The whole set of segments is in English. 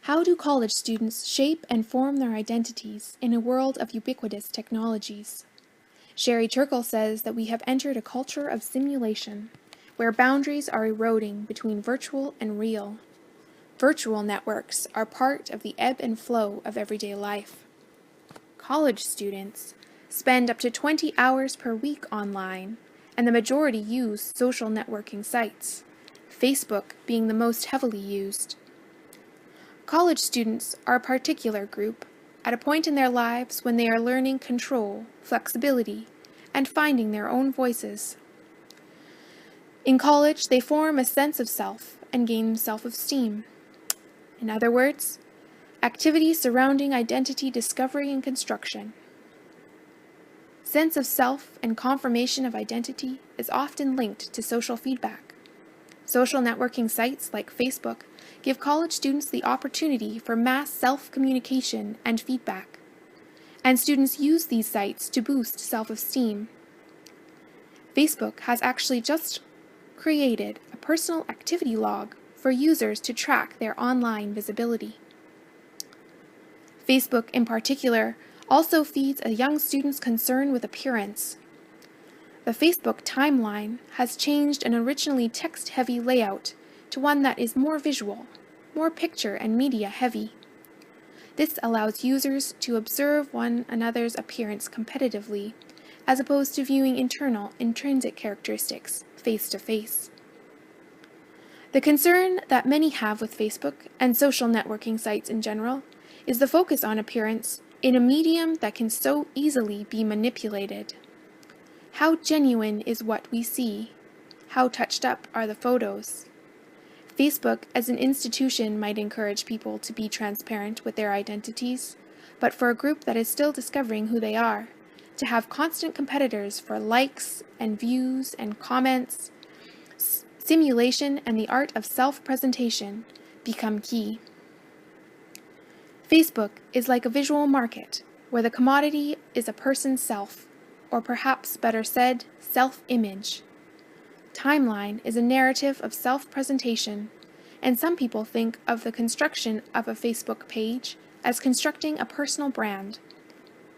How do college students shape and form their identities in a world of ubiquitous technologies? Sherry Turkle says that we have entered a culture of simulation, where boundaries are eroding between virtual and real. Virtual networks are part of the ebb and flow of everyday life. College students spend up to 20 hours per week online, and the majority use social networking sites, Facebook being the most heavily used. College students are a particular group at a point in their lives when they are learning control, flexibility, and finding their own voices. In college, they form a sense of self and gain self-esteem. In other words, activities surrounding identity discovery and construction. Sense of self and confirmation of identity is often linked to social feedback. Social networking sites like Facebook give college students the opportunity for mass self-communication and feedback, and students use these sites to boost self-esteem. Facebook has actually just created a personal activity log for users to track their online visibility. Facebook, in particular, also feeds a young student's concern with appearance. The Facebook timeline has changed an originally text-heavy layout to one that is more visual, more picture and media heavy. This allows users to observe one another's appearance competitively, as opposed to viewing intrinsic characteristics face to face. The concern that many have with Facebook and social networking sites in general is the focus on appearance in a medium that can so easily be manipulated. How genuine is what we see? How touched up are the photos? Facebook as an institution might encourage people to be transparent with their identities, but for a group that is still discovering who they are, to have constant competitors for likes and views and comments, simulation and the art of self-presentation become key. Facebook is like a visual market where the commodity is a person's self, or perhaps better said, self-image. Timeline is a narrative of self-presentation, and some people think of the construction of a Facebook page as constructing a personal brand.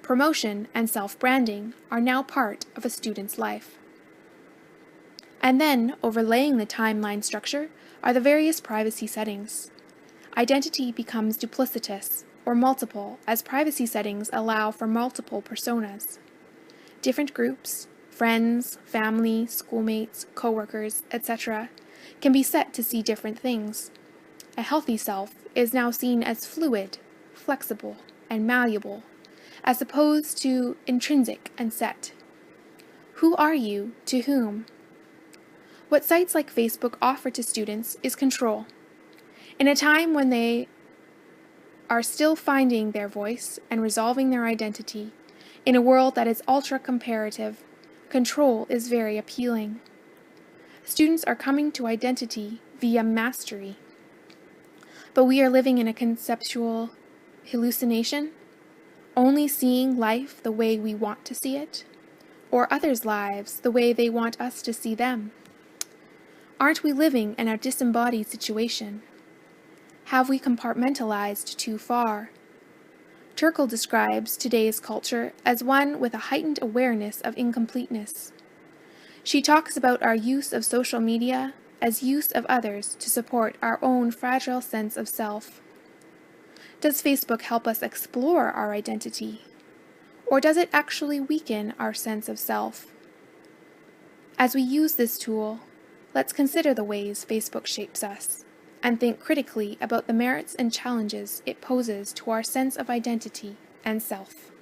Promotion and self-branding are now part of a student's life. And then, overlaying the timeline structure are the various privacy settings. Identity becomes duplicitous, or multiple, as privacy settings allow for multiple personas. Different groups, friends, family, schoolmates, coworkers, etc., can be set to see different things. A healthy self is now seen as fluid, flexible, and malleable, as opposed to intrinsic and set. Who are you to whom? What sites like Facebook offer to students is control. In a time when they are still finding their voice and resolving their identity, in a world that is ultra-comparative, control is very appealing. Students are coming to identity via mastery. But we are living in a conceptual hallucination, only seeing life the way we want to see it, or others' lives the way they want us to see them. Aren't we living in a disembodied situation? Have we compartmentalized too far? Turkle describes today's culture as one with a heightened awareness of incompleteness. She talks about our use of social media as use of others to support our own fragile sense of self. Does Facebook help us explore our identity? Or does it actually weaken our sense of self? As we use this tool, let's consider the ways Facebook shapes us, and think critically about the merits and challenges it poses to our sense of identity and self.